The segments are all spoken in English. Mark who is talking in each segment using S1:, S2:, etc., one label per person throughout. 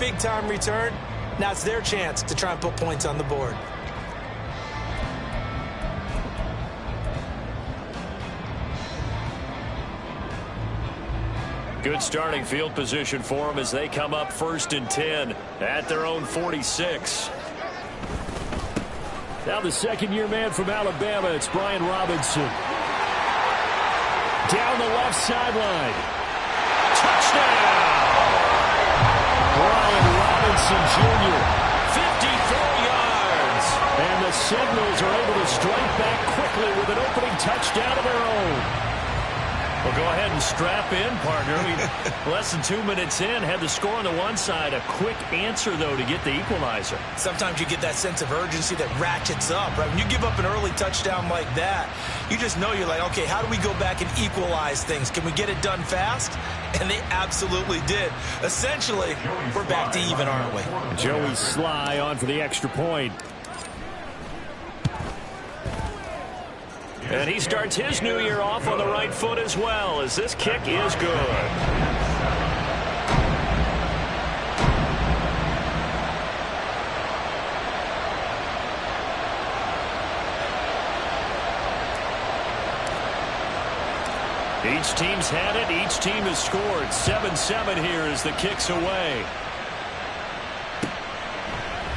S1: big-time return. Now it's their chance to try and put points on the board.
S2: Good starting field position for them as they come up 1st and 10 at their own 46. Now the second-year man from Alabama, it's Brian Robinson. Down the left sideline. Touchdown! Brian Robinson Jr., 54 yards. And the Seminoles are able to strike back quickly with an opening touchdown of their own. Well, go ahead and strap in, partner. Less than 2 minutes in, had the score on the one side. A quick answer, though, to get the equalizer.
S1: Sometimes you get that sense of urgency that ratchets up, right? When you give up an early touchdown like that, you just know you're like, okay, how do we go back and equalize things? Can we get it done fast? And they absolutely did. Essentially, we're back to even, aren't we?
S2: Joey Sly on for the extra point. And he starts his new year off on the right foot as well, as this kick is good. Each team's had it. Each team has scored. 7-7 here as the kick's away.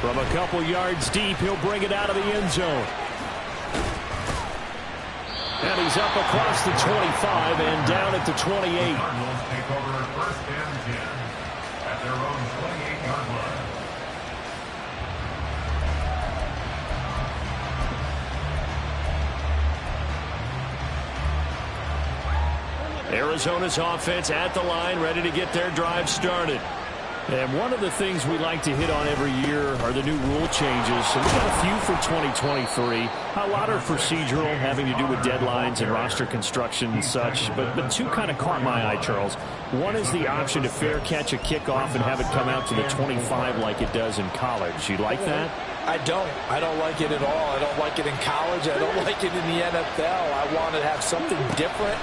S2: From a couple yards deep, he'll bring it out of the end zone. And he's up across the 25 and down at the 28.
S3: Cardinals take over 1st and 10 at their own 28-yard line.
S2: Arizona's offense at the line, ready to get their drive started. And one of the things we like to hit on every year are the new rule changes. So we've got a few for 2023. A lot are procedural, having to do with deadlines and roster construction and such. But two kind of caught my eye, Charles. One is the option to fair catch a kickoff and have it come out to the 25 like it does in college. You like that?
S1: I don't. I don't like it at all. I don't like it in college. I don't like it in the NFL. I want to have something different.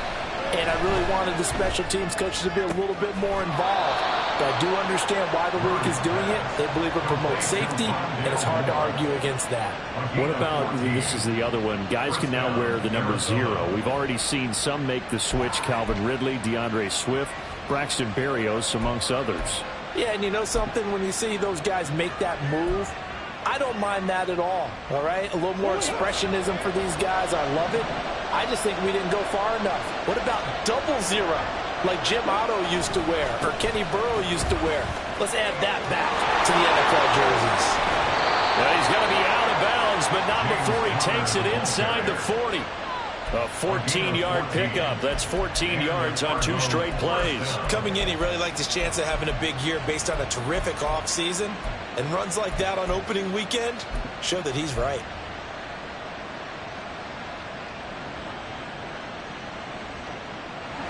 S1: And I really wanted the special teams coaches to be a little bit more involved. But I do understand why the league is doing it. They believe it promotes safety, and it's hard to argue against that.
S2: What about, this is the other one, guys can now wear the number 0. We've already seen some make the switch. Calvin Ridley, DeAndre Swift, Braxton Berrios, amongst others.
S1: Yeah, and you know something? When you see those guys make that move, I don't mind that at all right? A little more expressionism for these guys. I love it. I just think we didn't go far enough. What about 00, like Jim Otto used to wear or Kenny Burrow used to wear? Let's add that back to the NFL jerseys.
S2: Well, he's going to be out of bounds, but not before he takes it inside the 40. A 14-yard pickup. That's 14 yards on 2 straight plays.
S1: Coming in, he really liked his chance of having a big year based on a terrific offseason. And runs like that on opening weekend show that he's right.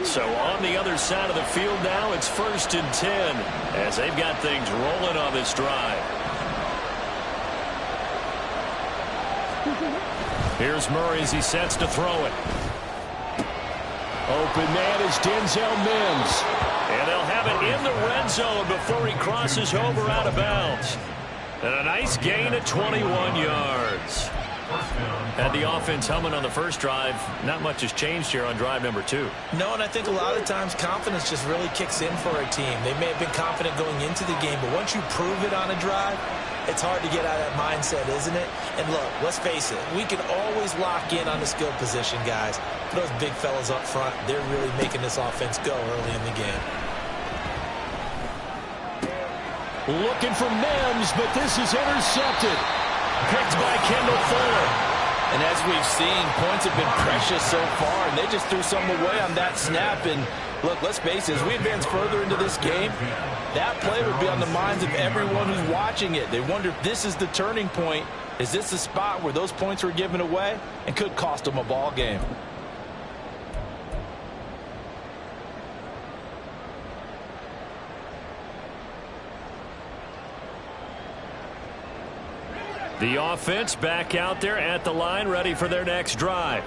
S2: So on the other side of the field now, it's 1st and 10 as they've got things rolling on this drive. Here's Murray as he sets to throw it. Open man is Denzel Mims. And they'll have it in the red zone before he crosses over out of bounds. And a nice gain of 21 yards. Had the offense humming on the first drive. Not much has changed here on drive number 2.
S1: No, and I think a lot of times confidence just really kicks in for a team. They may have been confident going into the game, but once you prove it on a drive, it's hard to get out of that mindset, isn't it? And look, let's face it, we can always lock in on the skill position, guys. For those big fellas up front, they're really making this offense go early in the game.
S2: Looking for Mims, but this is intercepted. Picked by Kendall Fuller.
S1: And as we've seen, points have been precious so far, and they just threw some away on that snap. And look, let's face it, as we advance further into this game, that play would be on the minds of everyone who's watching it. They wonder if this is the turning point. Is this the spot where those points were given away and could cost them a ball game?
S2: The offense back out there at the line, ready for their next drive.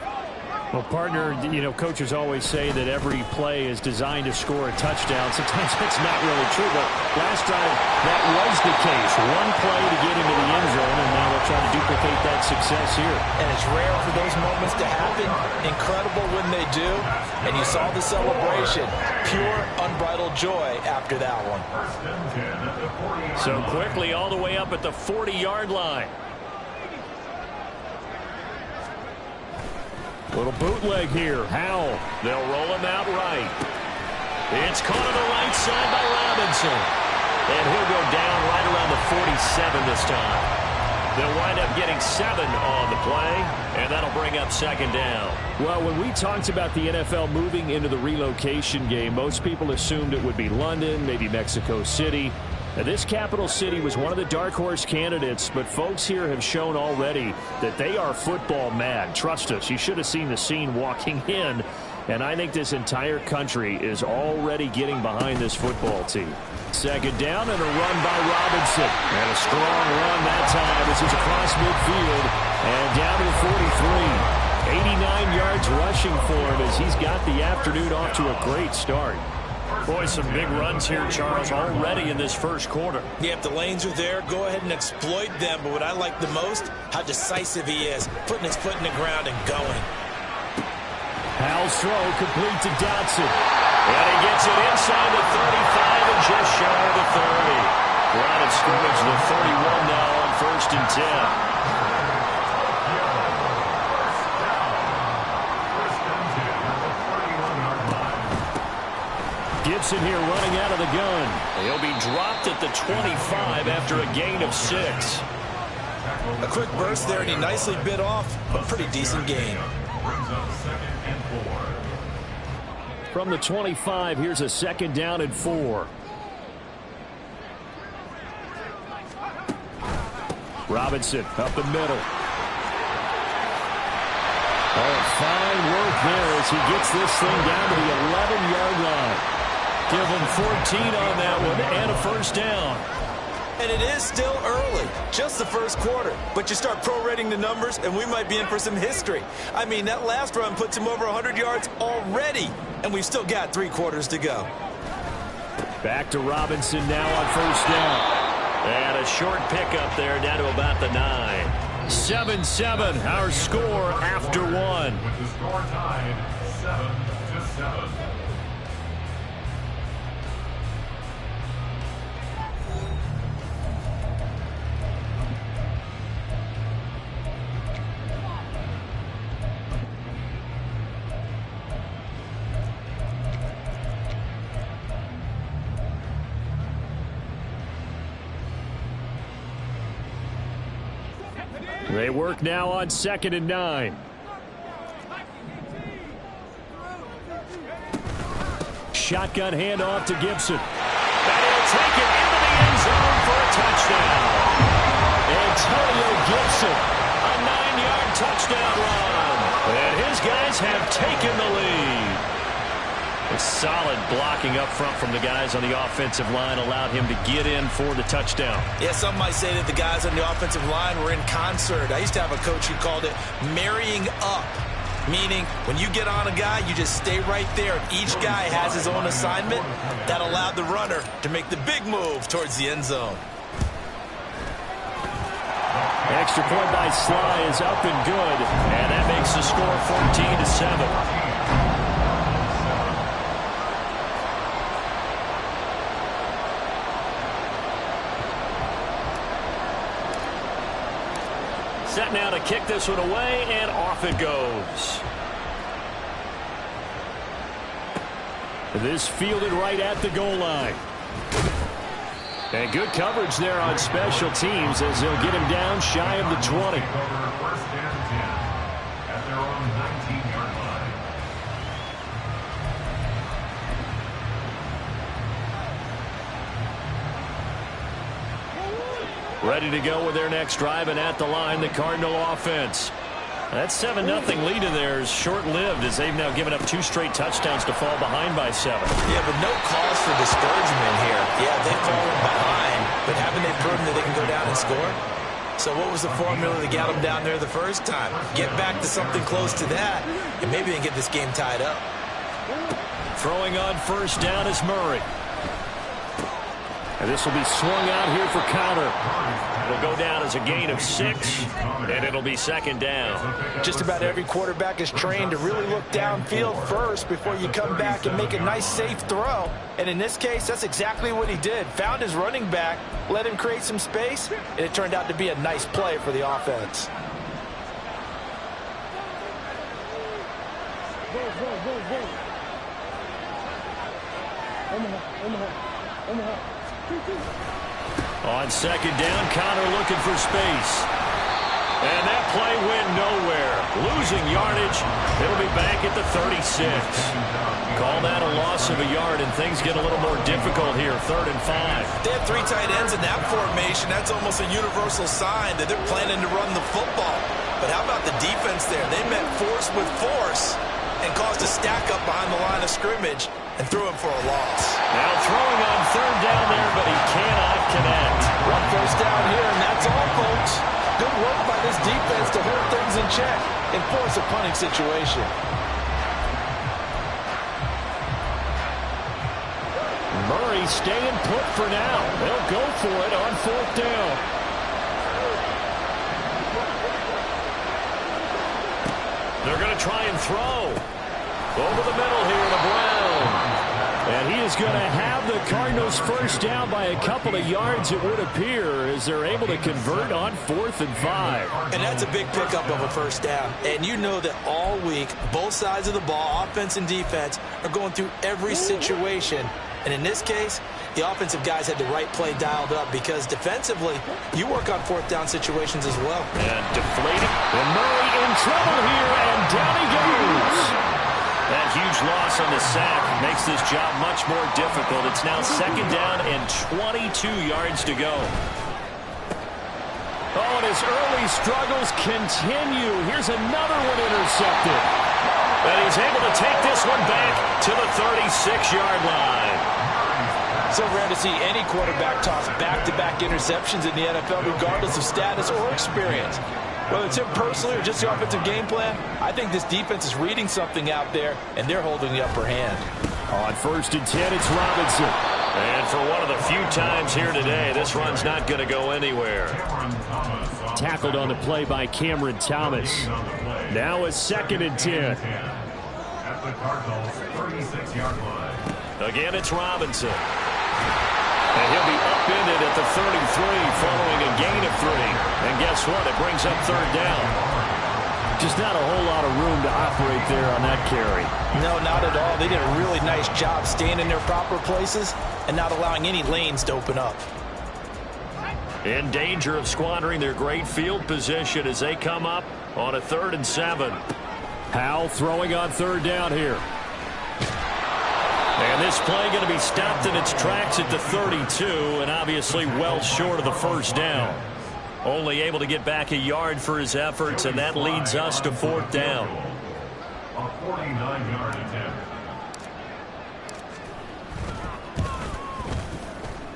S2: Well, partner, you know, coaches always say that every play is designed to score a touchdown. Sometimes that's not really true, but last drive, that was the case. One play to get into the end zone, and now they'll try to duplicate that success here.
S1: And it's rare for those moments to happen. Incredible when they do. And you saw the celebration. Pure, unbridled joy after that one.
S2: So quickly all the way up at the 40-yard line. Little bootleg here. Howell. They'll roll him out right. It's caught on the right side by Robinson. And he'll go down right around the 47 this time. They'll wind up getting 7 on the play, and that'll bring up second down. Well, when we talked about the NFL moving into the relocation game, most people assumed it would be London, maybe Mexico City. Now, this capital city was one of the dark horse candidates, but folks here have shown already that they are football mad. Trust us, you should have seen the scene walking in, and I think this entire country is already getting behind this football team. Second down and a run by Robinson. And a strong run that time as he's across midfield and down to the 43. 89 yards rushing for him as he's got the afternoon off to a great start. Boy, some big runs here, Charles, already in this first quarter.
S1: Yeah, if the lanes are there, go ahead and exploit them. But what I like the most, how decisive he is, putting his foot in the ground and going.
S2: Howell's throw complete to Dotson. And he gets it inside the 35 and just shy of the 30. Line of scrimmage, the 31 now on 1st and 10. Gibson here running out of the gun. He'll be dropped at the 25 after a gain of 6.
S1: A quick burst there, and he nicely bit off a pretty decent gain.
S2: From the 25, here's a second down and 4. Robinson up the middle. Oh, fine work there as he gets this thing down to the 11-yard line. Give him 14 on that one and a first down.
S1: And it is still early, just the first quarter. But you start prorating the numbers, and we might be in for some history. I mean, that last run puts him over 100 yards already, and we've still got 3 quarters to go.
S2: Back to Robinson now on first down. And a short pickup there down to about the 9. 7-7, our score after 1.
S3: With the score tied 7-7.
S2: They work now on 2nd and 9. Shotgun handoff to Gibson. And he'll take it into the end zone for a touchdown. Antonio Gibson, a 9-yard touchdown run. And his guys have taken the lead. A solid blocking up front from the guys on the offensive line allowed him to get in for the touchdown.
S1: Yeah, some might say that the guys on the offensive line were in concert. I used to have a coach who called it marrying up, meaning when you get on a guy, you just stay right there. And each guy has his own assignment. That allowed the runner to make the big move towards the end zone.
S2: Extra point by Sly is up and good, and that makes the score 14-7. Set now to kick this one away, and off it goes. This fielded right at the goal line. And good coverage there on special teams as they'll get him down shy of the 20.
S3: First and 10 at their own 19-yard line.
S2: Ready to go with their next drive, and at the line, the Cardinal offense. That 7-0 lead in there is short-lived as they've now given up 2 straight touchdowns to fall behind by 7.
S1: Yeah, but no cause for discouragement here. Yeah, they've fallen behind, but haven't they proven that they can go down and score? So what was the formula that got them down there the first time? Get back to something close to that, and maybe they can get this game tied up.
S2: Throwing on first down is Murray. And this will be swung out here for counter. It'll go down as a gain of 6, and it'll be second down.
S1: Just about every quarterback is trained to really look downfield first before you come back and make a nice, safe throw. And in this case, that's exactly what he did. Found his running back, let him create some space, and it turned out to be a nice play for the offense.
S2: On second down, Connor looking for space. And that play went nowhere. Losing yardage. It'll be back at the 36. Call that a loss of a yard, and things get a little more difficult here. 3rd and 5.
S1: They have 3 tight ends in that formation. That's almost a universal sign that they're planning to run the football. But how about the defense there? They met force with force and caused a stack up behind the line of scrimmage and threw him for a loss.
S2: Now throwing on 3rd down there, but he cannot connect.
S1: 1 first down here, and that's all, folks. Good work by this defense to hold things in check and force a punting situation.
S2: Murray staying put for now. They'll go for it on 4th down. They're going to try and throw. Over the middle here to Brown. And he is going to have the Cardinals first down by a couple of yards, it would appear, as they're able to convert on 4th and 5.
S1: And that's a big pickup of a first down. And you know that all week, both sides of the ball, offense and defense, are going through every situation. And in this case, the offensive guys had the right play dialed up because defensively, you work on 4th down situations as well.
S2: And deflated. And Murray in trouble here, and down he goes. That huge loss on the sack makes this job much more difficult. It's now 2nd down and 22 yards to go. Oh, and his early struggles continue. Here's another one intercepted. And he's able to take this one back to the 36-yard line.
S1: So rare to see any quarterback toss back-to-back interceptions in the NFL, regardless of status or experience. Whether it's him personally or just the offensive game plan, I think this defense is reading something out there, and they're holding the upper hand.
S2: On 1st and 10, it's Robinson. And for one of the few times here today, this run's not going to go anywhere. Tackled on the play by Cameron Thomas. Now it's 2nd and 10.
S3: At the Cardinals' 36-yard line.
S2: Again, it's Robinson. And he'll be upended at the 33 following a gain of 3. And guess what? It brings up 3rd down. Just not a whole lot of room to operate there on that carry.
S1: No, not at all. They did a really nice job staying in their proper places and not allowing any lanes to open up.
S2: In danger of squandering their great field position as they come up on a 3rd and 7. Howell throwing on 3rd down here. And this play going to be stopped in its tracks at the 32, and obviously well short of the first down. Only able to get back a yard for his efforts, and that leads us to 4th down.
S3: A 49-yard attempt.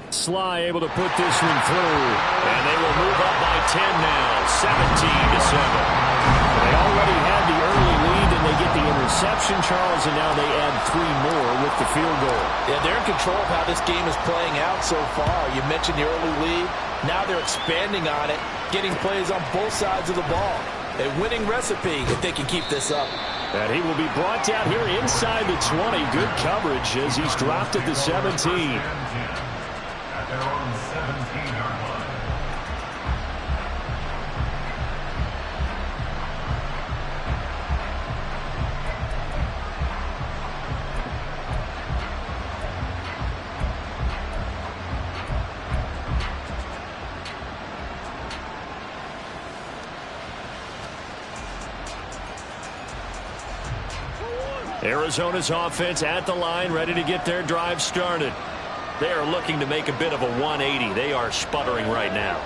S2: Sly able to put this one through, and they will move up by 10 now, 17-7. They already had the early lead, and they get the interception, Charles, and now they add 3 more with the field goal.
S1: Yeah, they're in control of how this game is playing out so far. You mentioned the early lead. Now they're expanding on it, getting plays on both sides of the ball. A winning recipe if they can keep this up.
S2: And he will be brought down here inside the 20. Good coverage as he's dropped at the 17.
S3: At their own 17-yard line.
S2: Arizona's offense at the line, ready to get their drive started. They are looking to make a bit of a 180. They are sputtering right now.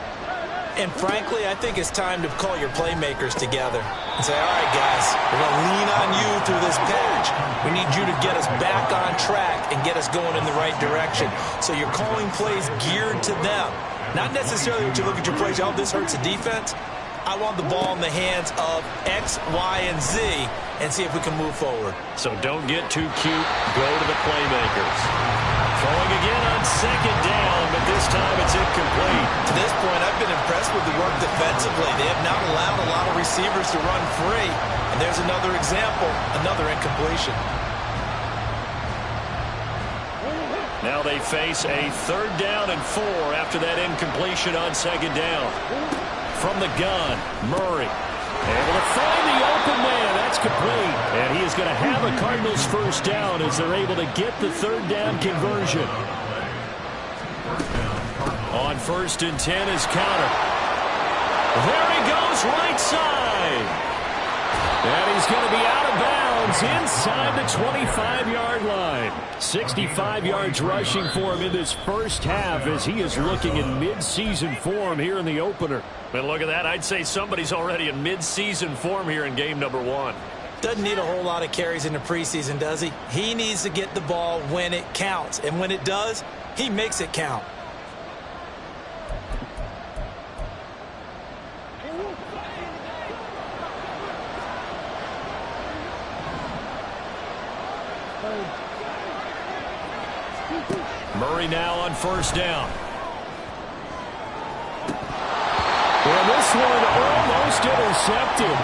S1: And frankly, I think it's time to call your playmakers together and say, all right, guys, we're going to lean on you through this patch. We need you to get us back on track and get us going in the right direction. So you're calling plays geared to them. Not necessarily what you look at your plays, oh, this hurts the defense. I want the ball in the hands of X, Y, and Z and see if we can move forward.
S2: So don't get too cute. Go to the playmakers. Throwing again on second down, but this time it's incomplete.
S1: To this point, I've been impressed with the work defensively. They have not allowed a lot of receivers to run free. And there's another example, another incompletion.
S2: Now they face a 3rd down and 4 after that incompletion on second down. From the gun, Murray. Able to find the open man. That's complete. And he is going to have a Cardinals first down as they're able to get the 3rd down conversion. On 1st and 10 is Counter. There he goes, right side. And he's going to be out of bounds inside the 25-yard line. 65 yards rushing for him in this first half as he is looking in mid-season form here in the opener. And look at that. I'd say somebody's already in mid-season form here in game number 1.
S1: Doesn't need a whole lot of carries in the preseason, does he? He needs to get the ball when it counts. And when it does, he makes it count.
S2: Murray now on 1st down.
S4: And this one almost intercepted.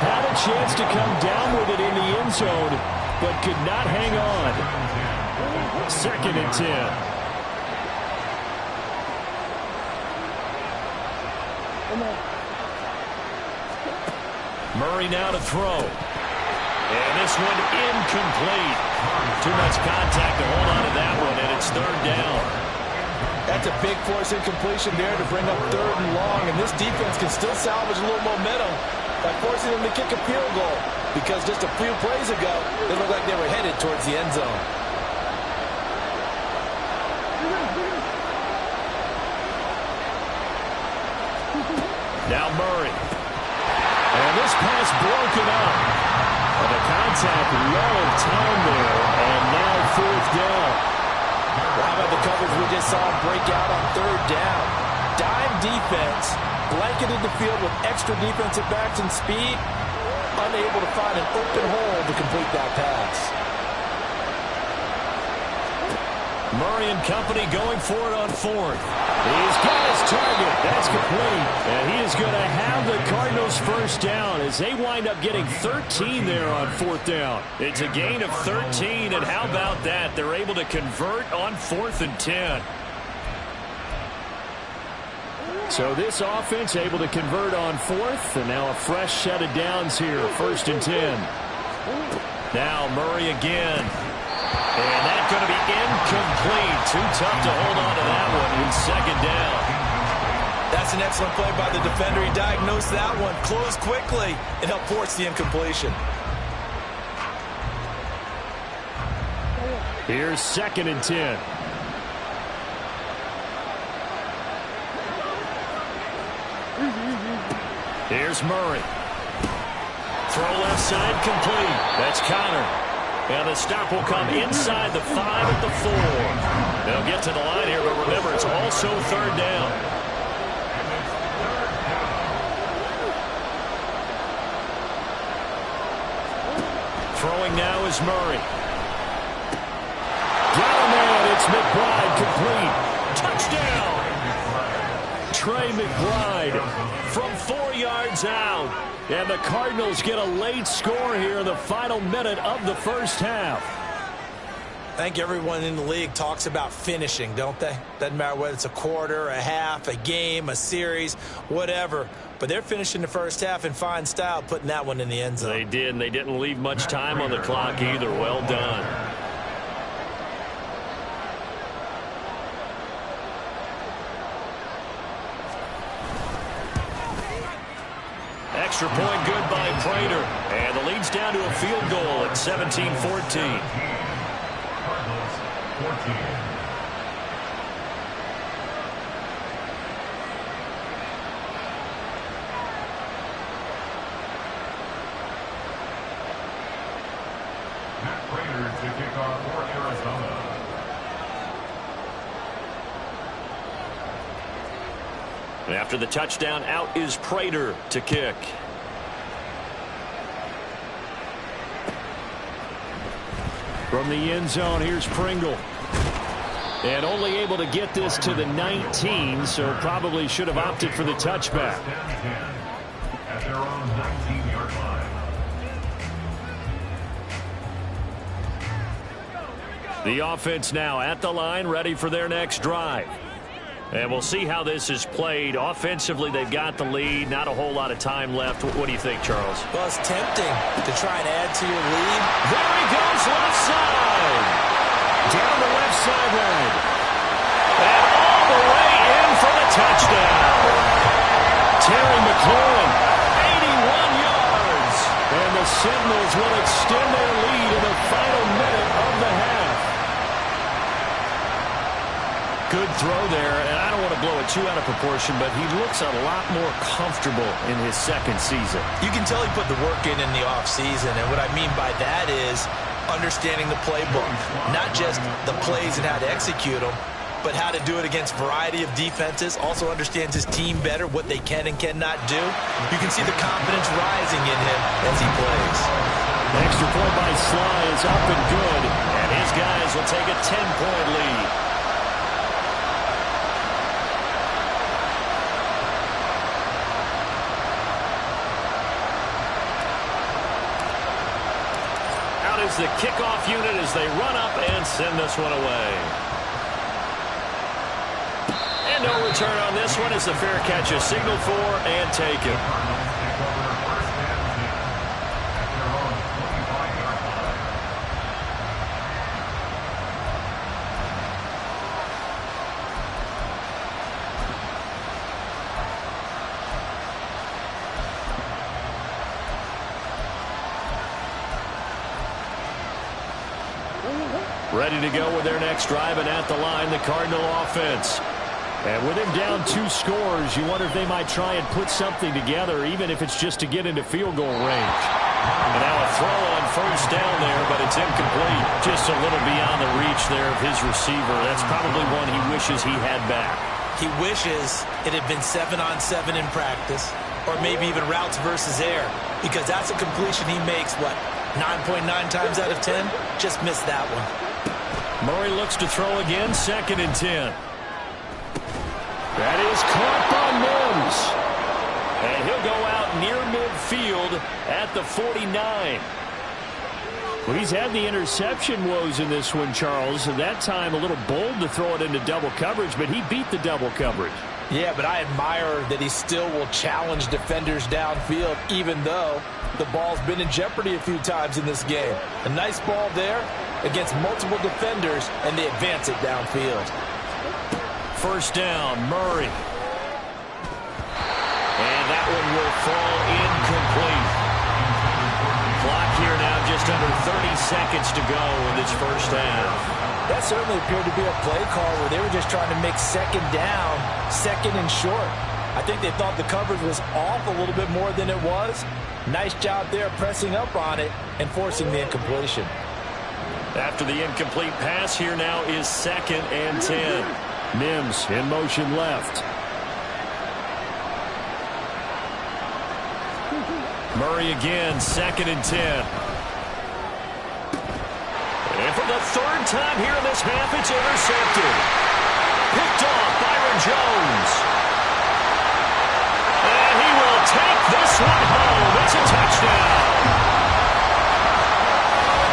S4: Had a chance to come down with it in the end zone, but could not hang on. 2nd and 10.
S2: Murray now to throw. And this one incomplete. Too much contact to hold on to that one, and it's 3rd down.
S1: That's a big force incompletion there to bring up 3rd and long, and this defense can still salvage a little momentum by forcing them to kick a field goal, because just a few plays ago, they looked like they were headed towards the end zone.
S2: Now Murray. And this pass broken up. And the contact well of time there, and now 4th down.
S1: Well, how about the coverage we just saw break out on 3rd down? Dime defense, blanketed the field with extra defensive backs and speed, unable to find an open hole to complete that pass.
S2: Murray and company going for it on 4th. He's got his target. That's complete. And he is going to have the Cardinals first down as they wind up getting 13 there on 4th down. It's a gain of 13, and how about that? They're able to convert on 4th and 10.
S4: So this offense able to convert on 4th, and now a fresh set of downs here, 1st and 10.
S2: Now Murray again. And that's going to be incomplete. Too tough to hold on to that one in 2nd down.
S1: That's an excellent play by the defender. He diagnosed that one, closed quickly, and helped force the incompletion.
S4: Here's 2nd and 10.
S2: Here's Murray. Throw left side complete. That's Connor. And the stop will come inside the 5 at the 4. They'll get to the line here, but remember, it's also 3rd down. Throwing now is Murray.
S4: Down there, it's McBride complete.
S2: Touchdown! Trey McBride from 4 yards out.
S4: And the Cardinals get a late score here in the final minute of the first half.
S1: I think everyone in the league talks about finishing, don't they? Doesn't matter whether it's a quarter, a half, a game, a series, whatever. But they're finishing the first half in fine style, putting that one in the end zone.
S2: They did, and they didn't leave much time on the clock either. Well done. Extra point good by Prater. And the lead's down to a field goal at 17-14.
S3: Cardinals 14. Matt Prater to kick off for Arizona.
S2: And after the touchdown, out is Prater to kick.
S4: From the end zone, here's Pringle. And only able to get this to the 19, so probably should have opted for the touchback.
S3: At their own 19-yard line.
S2: The offense now at the line, ready for their next drive. And we'll see how this is played. Offensively, they've got the lead. Not a whole lot of time left. What do you think, Charles?
S1: Well, it's tempting to try and add to your lead.
S2: There he goes, left side. Down the left sideline. And all the way in for the touchdown.
S4: Terry McLaurin, 81 yards. And the Seminoles will extend their lead in the final minute of the half.
S2: Good throw there, and I don't want to blow it too out of proportion, but he looks a lot more comfortable in his second season.
S1: You can tell he put the work in the offseason, and what I mean by that is understanding the playbook, not just the plays and how to execute them, but how to do it against a variety of defenses. Also understands his team better, what they can and cannot do. You can see the confidence rising in him as he plays.
S4: Extra point by Sly is up and good,
S2: and his guys will take a 10-point lead. Is the kickoff unit as they run up and send this one away. And no return on this one as the fair catch is signaled for and taken. Ready to go with their next drive, and at the line, the Cardinal offense.
S4: And with him down 2 scores, you wonder if they might try and put something together, even if it's just to get into field goal range.
S2: And now a throw on first down there, but it's incomplete. Just a little beyond the reach there of his receiver. That's probably one he wishes he had back.
S1: He wishes it had been 7-on-7 in practice, or maybe even routes versus air, because that's a completion he makes, 9.9 times out of 10? Just missed that one.
S2: Murray looks to throw again, 2nd and 10.
S4: That is caught by Mims.
S2: And he'll go out near midfield at the 49.
S4: Well, he's had the interception woes in this one, Charles. And that time a little bold to throw it into double coverage, but he beat the double coverage.
S1: Yeah, but I admire that he still will challenge defenders downfield, even though the ball's been in jeopardy a few times in this game. A nice ball there against multiple defenders, and they advance it downfield.
S2: First down, Murray. And that one will fall incomplete. Clock here now just under 30 seconds to go in this first half.
S1: That certainly appeared to be a play call where they were just trying to make second down, second and short. I think they thought the coverage was off a little bit more than it was. Nice job there pressing up on it and forcing the incompletion.
S2: After the incomplete pass, here now is 2nd and 10.
S4: Mims in motion left.
S2: Murray again, 2nd and 10. And for the 3rd time here in this half, it's intercepted. Picked off Byron Jones. And he will take this one home. It's a touchdown.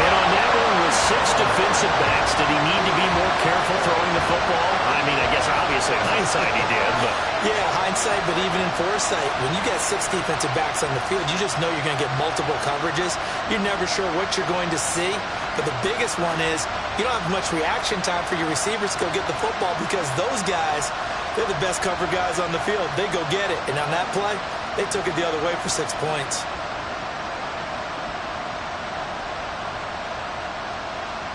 S2: And on that one with 6 defensive backs, did he need to be more careful throwing the football? I mean, I guess obviously in hindsight he did, but...
S1: Yeah, hindsight, but even in foresight, when you get 6 defensive backs on the field, you just know you're going to get multiple coverages. You're never sure what you're going to see. But the biggest one is you don't have much reaction time for your receivers to go get the football because those guys, they're the best cover guys on the field. They go get it. And on that play, they took it the other way for 6 points.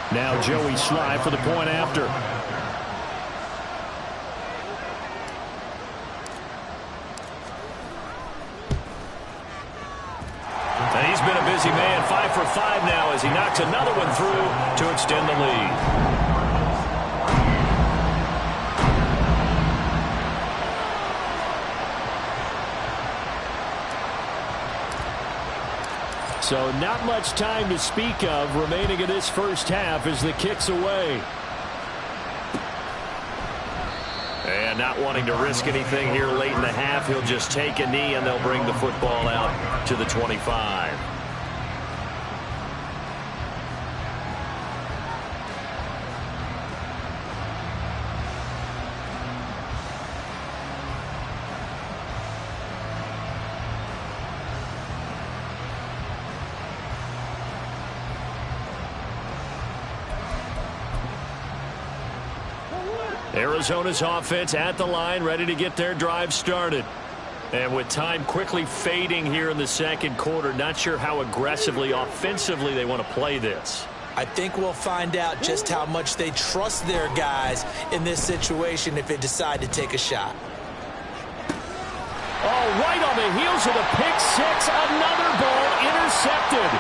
S4: Now Joey Sly for the point after.
S2: And he's been a busy man, 5 for 5 now as he knocks another one through to extend the lead.
S4: So not much time to speak of remaining in this first half as the kick's away.
S2: And not wanting to risk anything here late in the half, he'll just take a knee and they'll bring the football out to the 25. Arizona's offense at the line, ready to get their drive started. And with time quickly fading here in the second quarter, not sure how aggressively, offensively they want to play this.
S1: I think we'll find out just how much they trust their guys in this situation if they decide to take a shot.
S4: Oh, right on the heels of the pick six, another ball intercepted.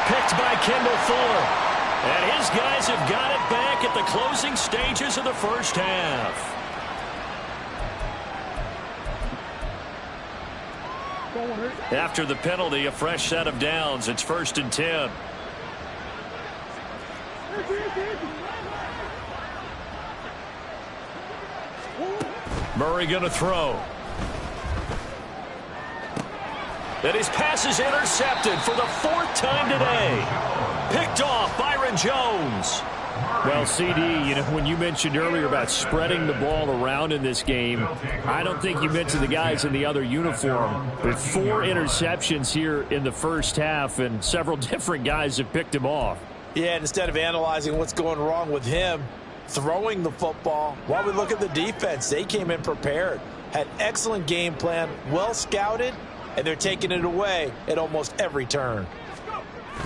S4: Picked by Kendall Fuller. And his guys have got it back at the closing stages of the first half. After the penalty, a fresh set of downs. It's 1st and 10. Murray going to throw. And his pass is intercepted for the 4th time today. Picked off Byron Jones. Well, CD, when you mentioned earlier about spreading the ball around in this game, I don't think you mentioned the guys in the other uniform. With 4 interceptions here in the first half, and several different guys have picked him off.
S1: Yeah, and instead of analyzing what's going wrong with him throwing the football, while we look at the defense, they came in prepared, had excellent game plan, well scouted, and they're taking it away at almost every turn.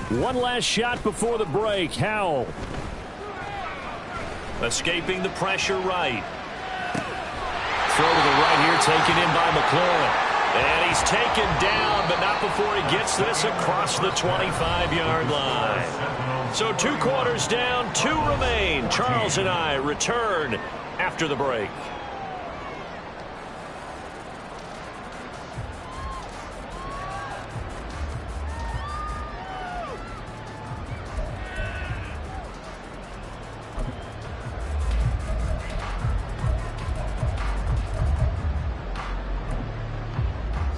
S4: One last shot before the break. Howell.
S2: Escaping the pressure right. Throw to the right here, taken in by McLaurin. And he's taken down, but not before he gets this across the 25-yard line. So 2 quarters down, 2 remain. Charles and I return after the break.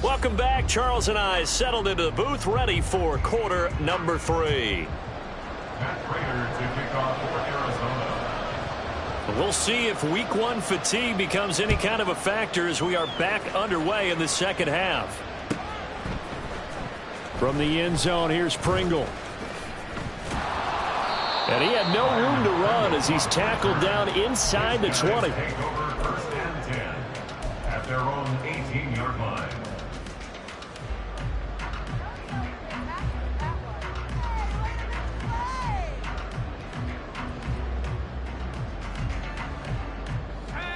S2: Welcome back. Charles and I settled into the booth, ready for quarter number 3.
S3: Matt Prater to kick off for Arizona.
S2: We'll see if week 1 fatigue becomes any kind of a factor as we are back underway in the second half.
S4: From the end zone, here's Pringle. And he had no room to run as he's tackled down inside the 20.
S3: Take over 1st and 10 at their own 18-yard line.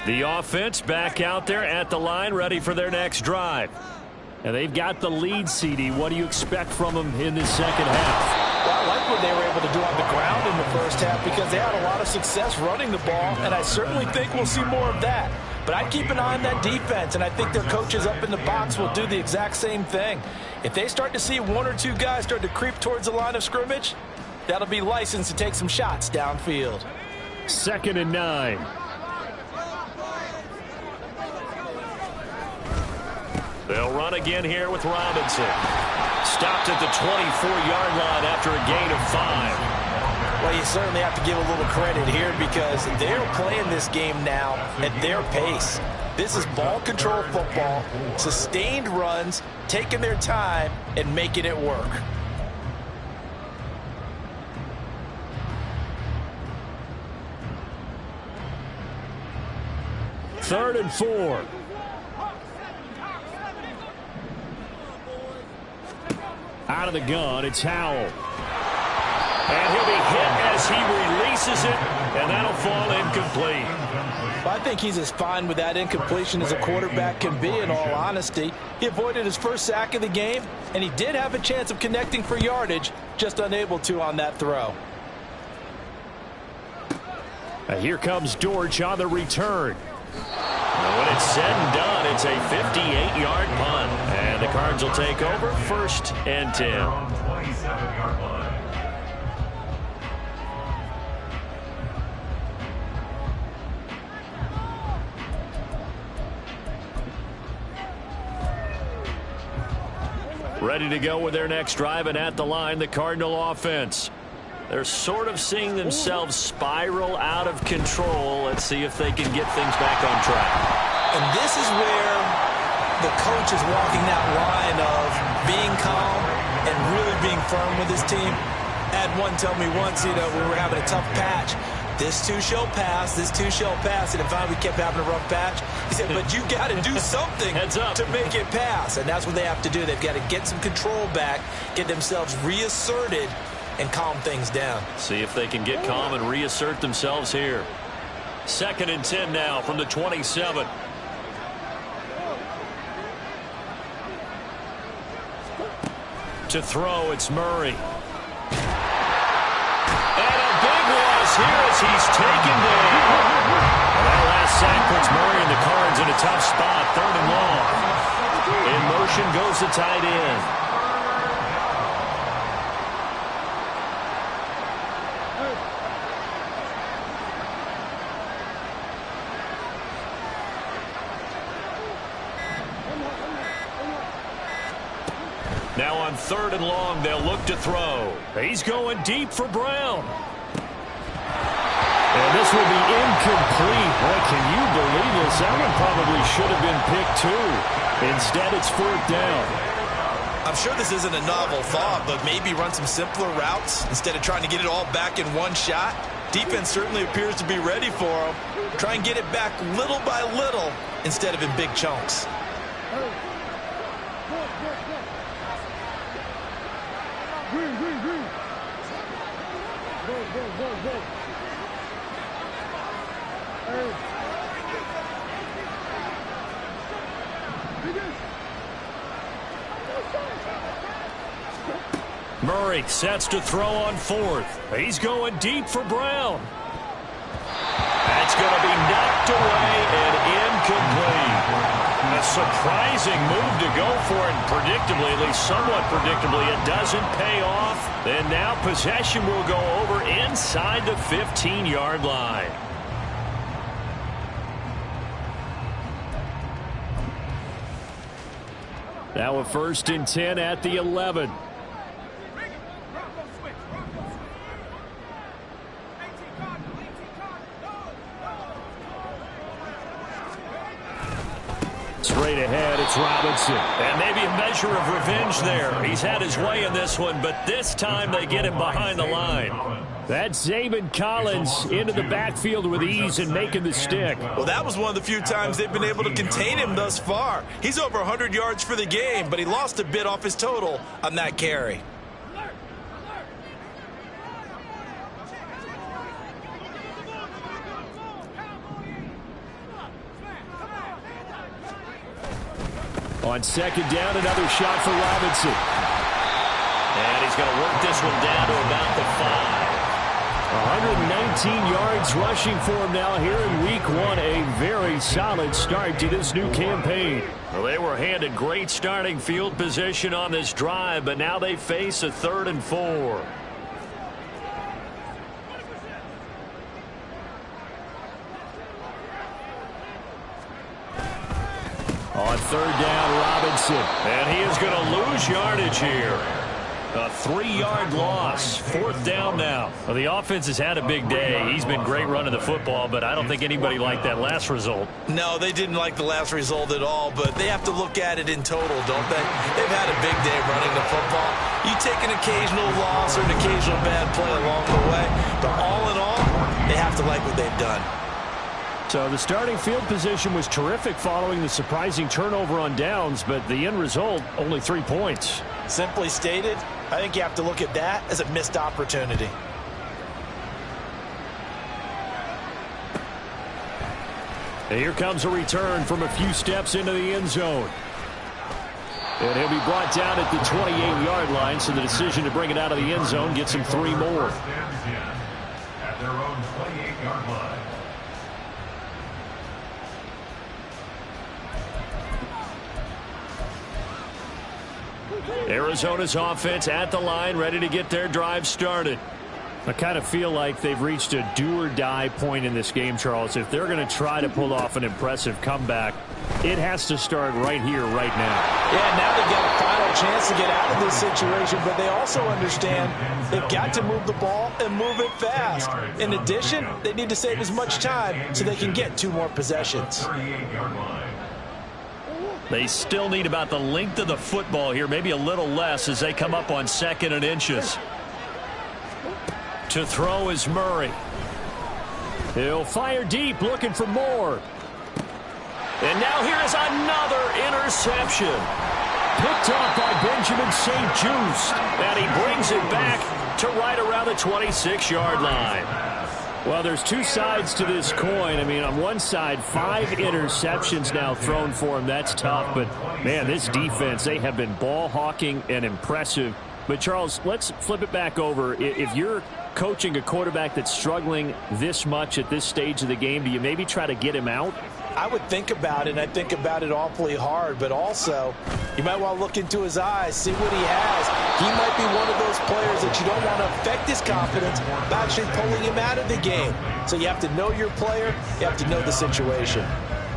S2: The offense back out there at the line, ready for their next drive.
S4: And they've got the lead, CD. What do you expect from them in this second half?
S1: Well, I like what they were able to do on the ground in the first half because they had a lot of success running the ball, and I certainly think we'll see more of that. But I'd keep an eye on that defense, and I think their coaches up in the box will do the exact same thing. If they start to see 1 or 2 guys start to creep towards the line of scrimmage, that'll be licensed to take some shots downfield.
S4: 2nd and 9.
S2: They'll run again here with Robinson. Stopped at the 24-yard line after a gain of 5.
S1: Well, you certainly have to give a little credit here because they're playing this game now at their pace. This is ball control football, sustained runs, taking their time, and making it work.
S4: Third and 4. Out of the gun, it's Howell.
S2: And he'll be hit as he releases it, and that'll fall incomplete.
S1: Well, I think he's as fine with that incompletion as a quarterback can be, in all honesty. He avoided his first sack of the game, and he did have a chance of connecting for yardage, just unable to on that throw.
S4: And here comes Dortch on the return.
S2: And when it's said and done, it's a 58-yard punt. And the Cards will take over, 1st and 10.
S3: Their own 27-yard line.
S2: Ready to go with their next drive, and at the line, the Cardinal offense. They're sort of seeing themselves spiral out of control. Let's see if they can get things back on track.
S1: And this is where the coach is walking that line of being calm and really being firm with his team. I had one tell me once, we were having a tough patch. This too shall pass, this too shall pass. And if finally we kept having a rough patch, he said, but you got to do something to make it pass. And that's what they have to do. They've got to get some control back, get themselves reasserted, and calm things down.
S2: See if they can get calm and reassert themselves here. 2nd and 10 now from the 27. To throw, it's Murray. And a big loss here as he's taken down. And that last sack puts Murray and the Cards in a tough spot, 3rd and long. In motion goes the tight end. Now on 3rd and long, they'll look to throw. He's going deep for Brown.
S4: And this will be incomplete. Boy, can you believe this? That one probably should have been picked too. Instead, it's 4th down.
S1: I'm sure this isn't a novel thought, but maybe run some simpler routes instead of trying to get it all back in one shot. Defense certainly appears to be ready for him. Try and get it back little by little instead of in big chunks.
S2: Murray sets to throw on 4th. He's going deep for Brown. That's going to be knocked away and incomplete. A surprising move to go for it, and predictably, at least somewhat predictably, it doesn't pay off. And now possession will go over inside the 15-yard line.
S4: Now a 1st and 10 at the 11. Straight ahead, it's Robinson.
S2: And maybe a measure of revenge there. He's had his way in this one, but this time they get him behind the line.
S4: That's Zaven Collins into the backfield with ease and making the stick.
S1: Well, that was one of the few times they've been able to contain him thus far. He's over 100 yards for the game, but he lost a bit off his total on that carry.
S4: On 2nd down, another shot for Robinson.
S2: And he's going to work this one down to about the 5.
S4: 119 yards rushing for him now here in week 1. A very solid start to this new campaign.
S2: Well, they were handed great starting field position on this drive, but now they face a 3rd and 4.
S4: On 3rd down, Robinson.
S2: And he is going to lose yardage here. A 3-yard loss. 4th down now. Well, the offense has had a big day. He's been great running the football, but I don't think anybody liked that last result.
S1: No, they didn't like the last result at all, but they have to look at it in total, don't they? They've had a big day running the football. You take an occasional loss or an occasional bad play along the way, but all in all, they have to like what they've done.
S4: So the starting field position was terrific following the surprising turnover on downs, but the end result, only 3 points.
S1: Simply stated, I think you have to look at that as a missed opportunity.
S4: And here comes a return from a few steps into the end zone. And he'll be brought down at the 28-yard line, so the decision to bring it out of the end zone gets him 3 more.
S3: At their own 28-yard line.
S2: Arizona's offense at the line, ready to get their drive started.
S4: I kind of feel like they've reached a do-or-die point in this game, Charles. If they're going to try to pull off an impressive comeback, it has to start right here, right now.
S1: Yeah, now they've got a final chance to get out of this situation, but they also understand they've got to move the ball and move it fast. In addition, they need to save as much time so they can get 2 more possessions.
S2: They still need about the length of the football here, maybe a little less as they come up on 2nd and inches. To throw is Murray.
S4: He'll fire deep, looking for more.
S2: And now here is another interception.
S4: Picked off by Benjamin St-Juste.
S2: And he brings it back to right around the 26-yard line.
S4: Well, there's 2 sides to this coin. I mean, on one side, 5 interceptions now thrown for him. That's tough. But, man, this defense, they have been ball hawking and impressive. But, Charles, let's flip it back over. If you're coaching a quarterback that's struggling this much at this stage of the game, do you maybe try to get him out?
S1: I would think about it, and I think about it awfully hard, but also you might want to look into his eyes, see what he has. He might be one of those players that you don't want to affect his confidence by actually pulling him out of the game. So you have to know your player, you have to know the situation.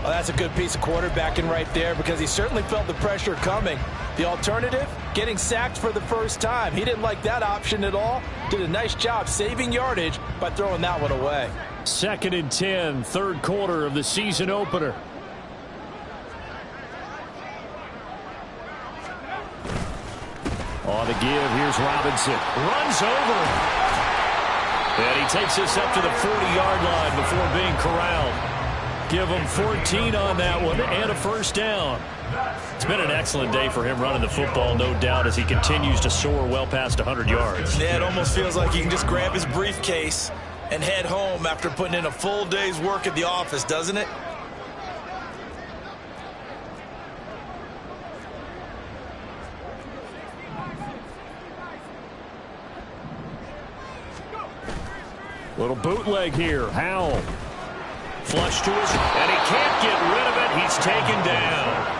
S1: Well, that's a good piece of quarterbacking right there because he certainly felt the pressure coming. The alternative, getting sacked for the first time. He didn't like that option at all. Did a nice job saving yardage by throwing that one away.
S4: 2nd and 10, 3rd quarter of the season opener. On the give, here's Robinson.
S2: Runs over. And he takes us up to the 40-yard line before being corralled. Give him 14 on that one and a first down. It's been an excellent day for him running the football, no doubt, as he continues to soar well past 100 yards.
S1: Yeah, it almost feels like he can just grab his briefcase and head home after putting in a full day's work at the office, doesn't it?
S4: Little bootleg here. Howell.
S2: Flush to his, and he can't get rid of it. He's taken down.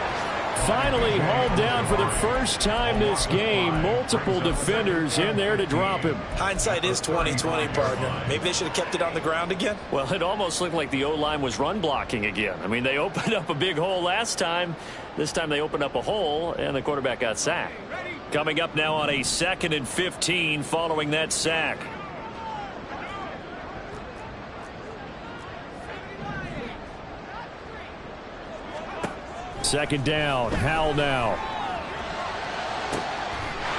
S4: Finally hauled down for the first time this game. Multiple defenders in there to drop him.
S1: Hindsight is 20/20, partner. Maybe they should have kept it on the ground again.
S2: Well, it almost looked like the O-line was run blocking again. I mean, they opened up a big hole last time. This time they opened up a hole, and the quarterback got sacked. Coming up now on a 2nd and 15 following that sack.
S4: Second down. Howell now.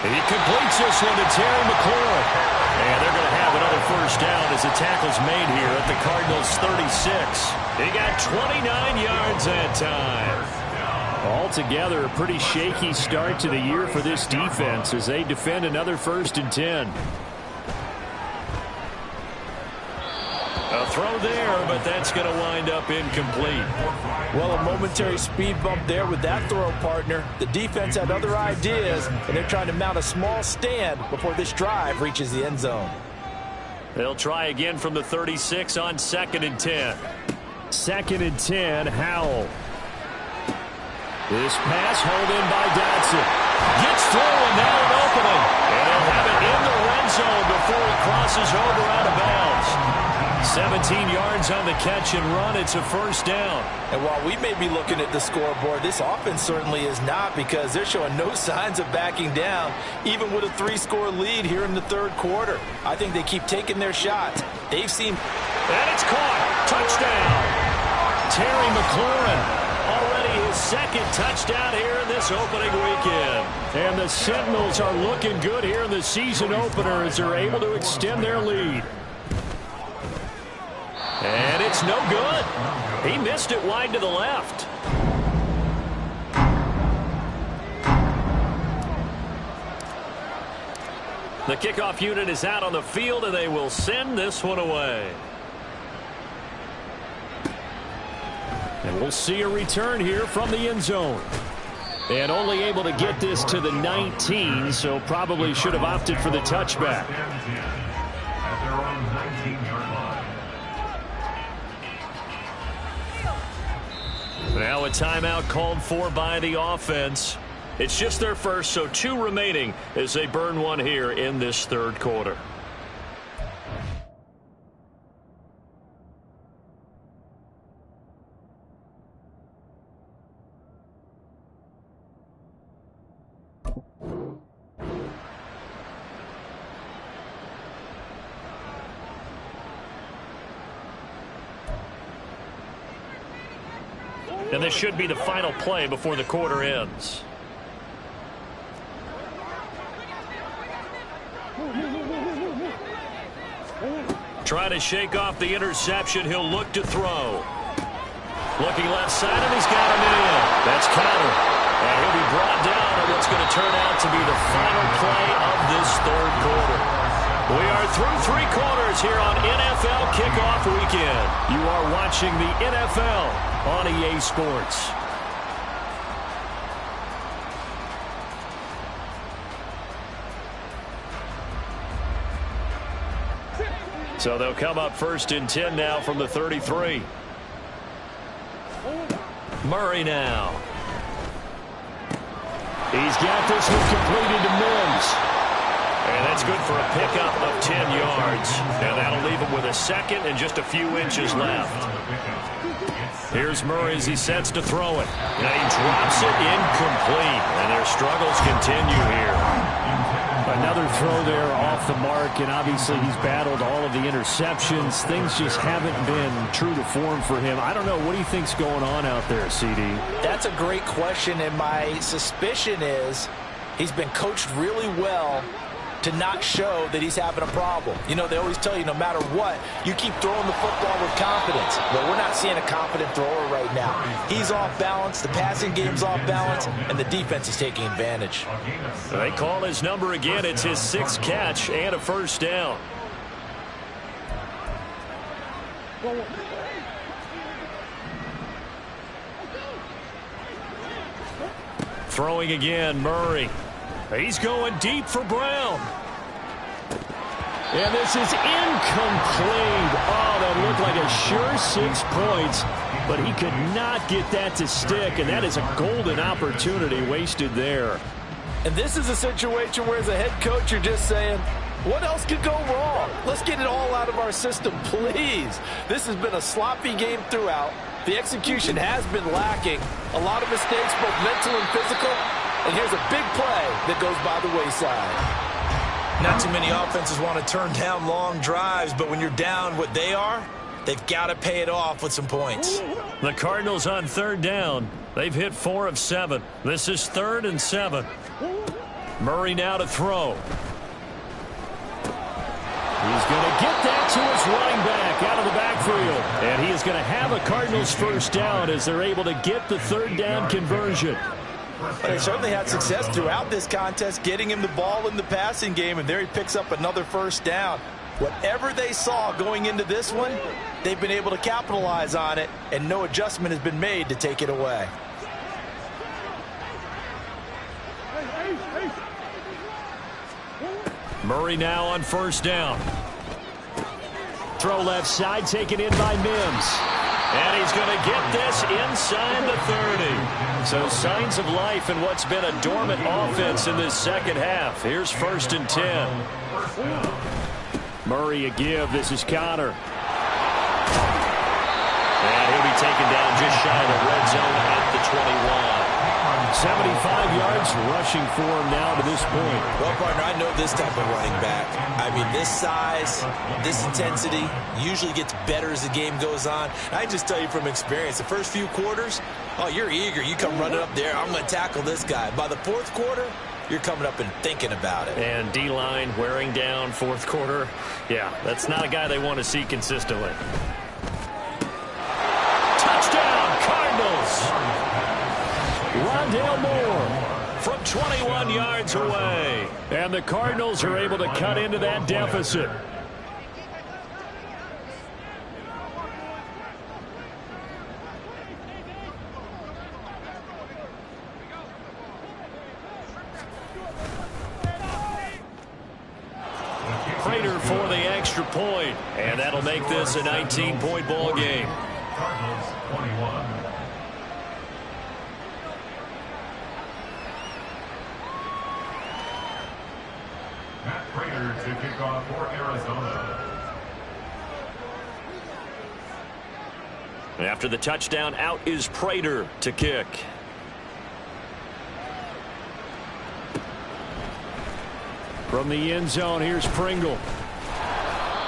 S2: And he completes this one to Terry McLaurin. And they're going to have another first down as the tackle's made here at the Cardinals' 36. He got 29 yards that time.
S4: Altogether, a pretty shaky start to the year for this defense as they defend another 1st and 10.
S2: A throw there, but that's going to wind up incomplete.
S1: Well, a momentary speed bump there with that throw, partner. The defense had other ideas, and they're trying to mount a small stand before this drive reaches the end zone.
S2: They'll try again from the 36 on 2nd and 10.
S4: 2nd and 10, Howell. This pass hauled in by Dotson.
S2: Gets through, and now an opening. And he'll have it in the red zone before he crosses over out of bounds. 17 yards on the catch and run. It's a first down.
S1: And while we may be looking at the scoreboard, this offense certainly is not because they're showing no signs of backing down, even with a 3-score lead here in the 3rd quarter. I think they keep taking their shots. They've seen...
S2: And it's caught. Touchdown. Terry McLaurin. Already his 2nd touchdown here in this opening weekend.
S4: And the Sentinels are looking good here in the season opener as they're able to extend their lead.
S2: And it's no good. He missed it wide to the left. The kickoff unit is out on the field, and they will send this one away.
S4: And we'll see a return here from the end zone. And only able to get this to the 19, so probably should have opted for the touchback.
S2: Now a timeout called for by the offense. It's just their first, so 2 remaining as they burn one here in this third quarter. And this should be the final play before the quarter ends. Trying to shake off the interception. He'll look to throw. Looking left side, and he's got him in. That's Conner. And he'll be brought down on what's going to turn out to be the final play of this third quarter. We are through 3 quarters here on NFL Kickoff Weekend. You are watching the NFL on EA Sports. So they'll come up 1st and 10 now from the 33. Murray now.
S4: He's got this one completed to Mims.
S2: And that's good for a pickup of 10 yards. And that'll leave him with a second and just a few inches left. Here's Murray as he sets to throw it. And he drops it incomplete. And their struggles continue here.
S4: Another throw there off the mark, and obviously he's battled all of the interceptions. Things just haven't been true to form for him. I don't know. What do you think's going on out there, CD?
S1: That's a great question, and my suspicion is he's been coached really well to not show that he's having a problem. You know, they always tell you no matter what, you keep throwing the football with confidence. But we're not seeing a confident thrower right now. He's off balance, the passing game's off balance, and the defense is taking advantage.
S2: They call his number again. It's his 6th catch and a first down. Throwing again, Murray. He's going deep for Brown.
S4: And this is incomplete. Oh, that looked like a sure 6 points, but he could not get that to stick, and that is a golden opportunity wasted there.
S1: And this is a situation where as a head coach, you're just saying, what else could go wrong? Let's get it all out of our system, please. This has been a sloppy game throughout. The execution has been lacking. A lot of mistakes, both mental and physical. And here's a big play that goes by the wayside. Not too many offenses want to turn down long drives, but when you're down what they are, they've got to pay it off with some points.
S2: The Cardinals on 3rd down. They've hit 4 of 7. This is 3rd and 7. Murray now to throw.
S4: He's going to get that to his running back out of the backfield. And he is going to have a Cardinals first down as they're able to get the 3rd down conversion.
S1: But they certainly had success throughout this contest, getting him the ball in the passing game, and there he picks up another first down. Whatever they saw going into this one, they've been able to capitalize on it, and no adjustment has been made to take it away.
S2: Murray now on 1st down.
S4: Throw left side, taken in by Mims.
S2: And he's going to get this inside the 30. So signs of life in what's been a dormant offense in this second half. Here's 1st and 10.
S4: Murray a give. This is Conner.
S2: And he'll be taken down just shy of the red zone at the 21.
S4: 75 yards rushing for him now to this point.
S1: Well, partner, I know this type of running back. I mean, this size, this intensity usually gets better as the game goes on. I just tell you from experience, the first few quarters, oh, you're eager. You come running up there, I'm going to tackle this guy. By the 4th quarter, you're coming up and thinking about it.
S2: And D-line wearing down 4th quarter. Yeah, that's not a guy they want to see consistently. Touchdown, Cardinals!
S4: Rondale Moore
S2: from 21 yards away.
S4: And the Cardinals are able to cut into that deficit.
S2: Prater for the extra point. And that'll make this a 19-point ball game.
S3: Cardinals 21. Prater to kick off for Arizona.
S2: After the touchdown, out is Prater to kick. From the end zone, here's Pringle.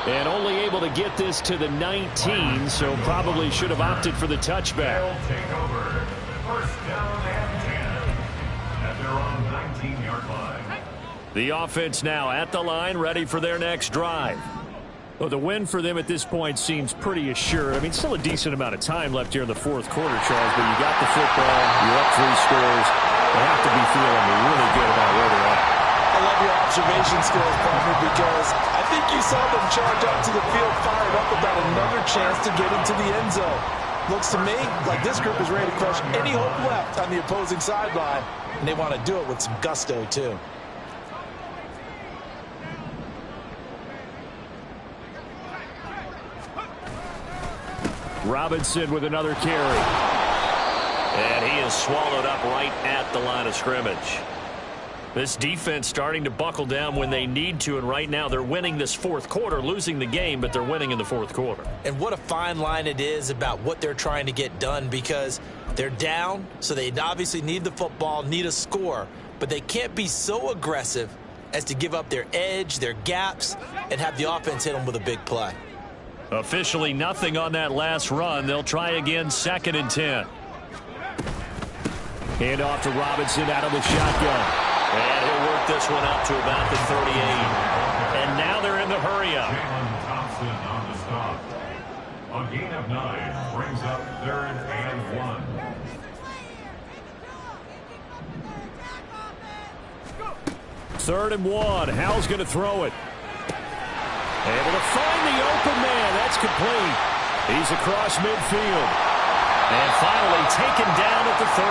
S2: And only able to get this to the 19, so probably should have opted for the touchback.
S3: They'll take over. First down and 10 at their own 19-yard line.
S2: The offense now at the line, ready for their next drive. Well, the win for them at this point seems pretty assured. I mean, still a decent amount of time left here in the fourth quarter, Charles, but you got the football, you're up 3 scores. They have to be feeling really good about where they're at.
S1: I love your observation skills, partner, because I think you saw them charge out to the field, fired up about another chance to get into the end zone. Looks to me like this group is ready to crush any hope left on the opposing sideline, and they want to do it with some gusto, too.
S2: Robinson with another carry. And he is swallowed up right at the line of scrimmage. This defense starting to buckle down when they need to, and right now they're winning this fourth quarter, losing the game, but they're winning in the fourth quarter.
S1: And what a fine line it is about what they're trying to get done, because they're down, so they obviously need the football, need a score, but they can't be so aggressive as to give up their edge, their gaps, and have the offense hit them with a big play.
S2: Officially nothing on that last run. They'll try again, 2nd and 10. Hand off to Robinson out of the shotgun. And he'll work this one out to about the 38. And now they're in the hurry-up.
S3: Jalen Thompson on the stop. A gain of 9 brings up 3rd and 1.
S2: Third and 1. Howell's going to throw it. Able to find the open man. That's complete. He's across midfield. And finally taken down at the 34.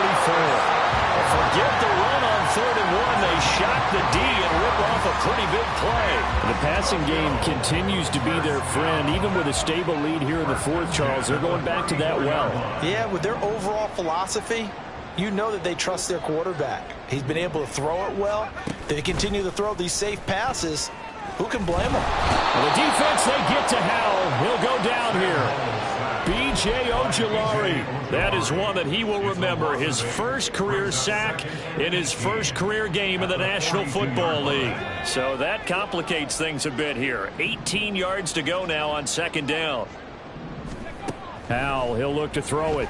S2: Forget the run on 3rd and 1. They shock the D and rip off a pretty big play. The passing game continues to be their friend. Even with a stable lead here in the fourth, Charles, they're going back to that well.
S1: Yeah, with their overall philosophy, you know that they trust their quarterback. He's been able to throw it well. They continue to throw these safe passes. Who can blame them?
S2: Well, the defense, they get to Howell. He'll go down here. B.J. Ojulari. That is one that he will remember. His first career sack in his first career game in the National Football League. So that complicates things a bit here. 18 yards to go now on 2nd down. Howell, he'll look to throw it.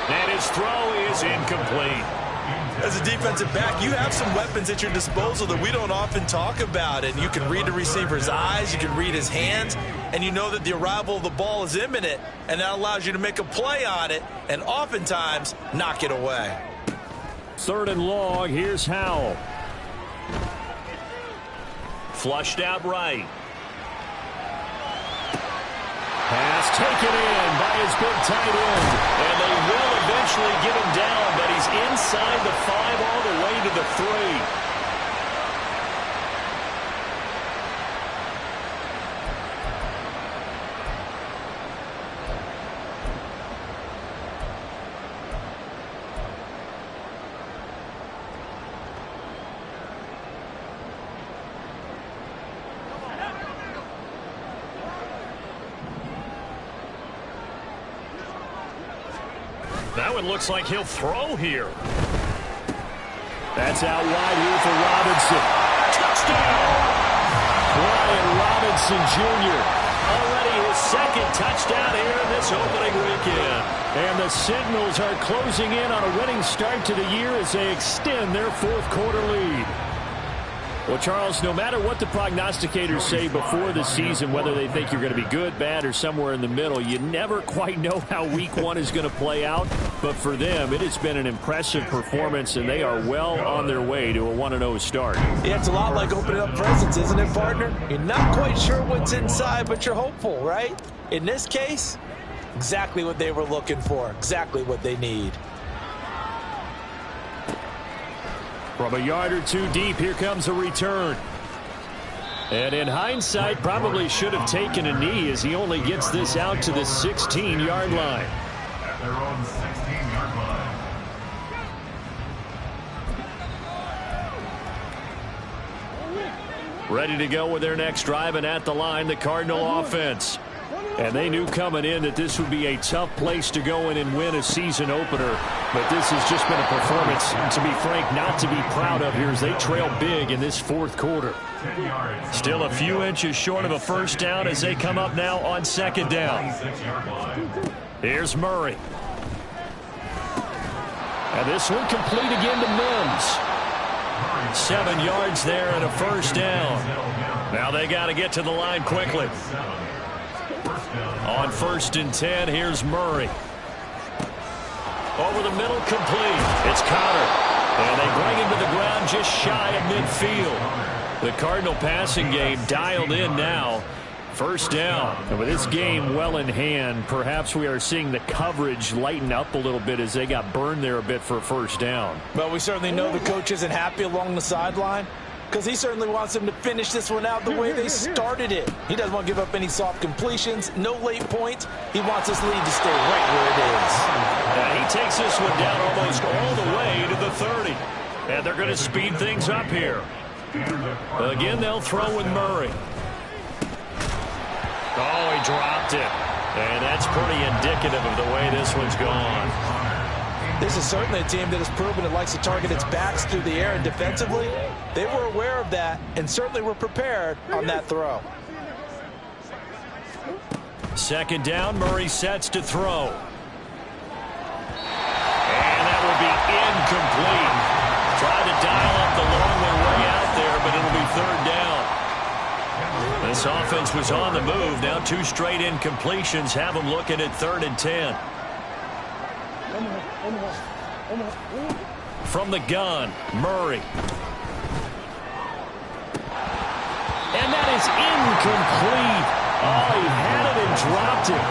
S2: And his throw is incomplete.
S1: As a defensive back, you have some weapons at your disposal that we don't often talk about. And you can read the receiver's eyes, you can read his hands, and you know that the arrival of the ball is imminent, and that allows you to make a play on it and oftentimes knock it away.
S2: 3rd and long, here's Howell. Flushed out right. Pass taken in by his big tight end. And they will eventually get him down, but he's inside the 5 all the way to the 3. That one looks like he'll throw here. That's out wide here for Robinson. Touchdown! Brian Robinson Jr. Already his 2nd touchdown here in this opening weekend. And the Sentinels are closing in on a winning start to the year as they extend their fourth quarter lead. Well, Charles, no matter what the prognosticators say before the season, whether they think you're going to be good, bad, or somewhere in the middle, you never quite know how week 1 is going to play out. But for them, it has been an impressive performance, and they are well on their way to a 1-0 start.
S1: Yeah, it's a lot like opening up presents, isn't it, partner? You're not quite sure what's inside, but you're hopeful, right? In this case, exactly what they were looking for, exactly what they need.
S2: From a yard or 2 deep, here comes a return. And in hindsight, probably should have taken a knee as he only gets this out to the 16-yard line.
S3: At their own 16-yard line.
S2: Ready to go with their next drive, and at the line, the Cardinal offense. And they knew coming in that this would be a tough place to go in and win a season opener. But this has just been a performance, to be frank, not to be proud of here as they trail big in this fourth quarter. Still a few inches short of a first down as they come up now on second down. Here's Murray. And this one complete again to Mims. 7 yards there and a first down. Now they got to get to the line quickly. On 1st and 10, here's Murray. Over the middle, complete. It's Conner. And they bring him to the ground just shy of midfield. The Cardinal passing game dialed in now. First down. And with this game well in hand, perhaps we are seeing the coverage lighten up a little bit as they got burned there a bit for a first down.
S1: Well, we certainly know the coach isn't happy along the sideline because he certainly wants them to finish this one out the way they started it. He doesn't want to give up any soft completions, no late points. He wants this lead to stay right where it is.
S2: And he takes this one down almost all the way to the 30. And they're going to speed things up here. Again, they'll throw with Murray. Oh, he dropped it. And that's pretty indicative of the way this one's gone.
S1: This is certainly a team that has proven it likes to target its backs through the air, and defensively, they were aware of that and certainly were prepared on that throw.
S2: Second down, Murray sets to throw. And that will be incomplete. Tried to dial up the long way out there, but it'll be third down. This offense was on the move. Now 2 straight incompletions have them looking at 3rd and 10. From the gun, Murray. And that is incomplete. Oh, he had it and dropped it.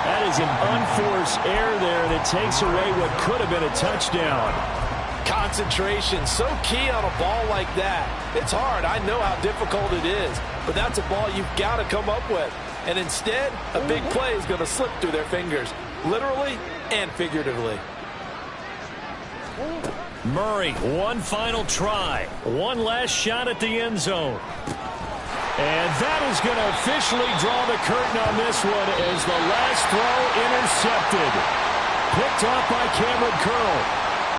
S2: That is an unforced error there, and it takes away what could have been a touchdown.
S1: Concentration, so key on a ball like that. It's hard. I know how difficult it is, but that's a ball you've got to come up with. And instead, a big play is going to slip through their fingers, literally and figuratively.
S2: Murray, one final try. One last shot at the end zone. And that is going to officially draw the curtain on this one as the last throw intercepted. Picked off by Cameron Curl.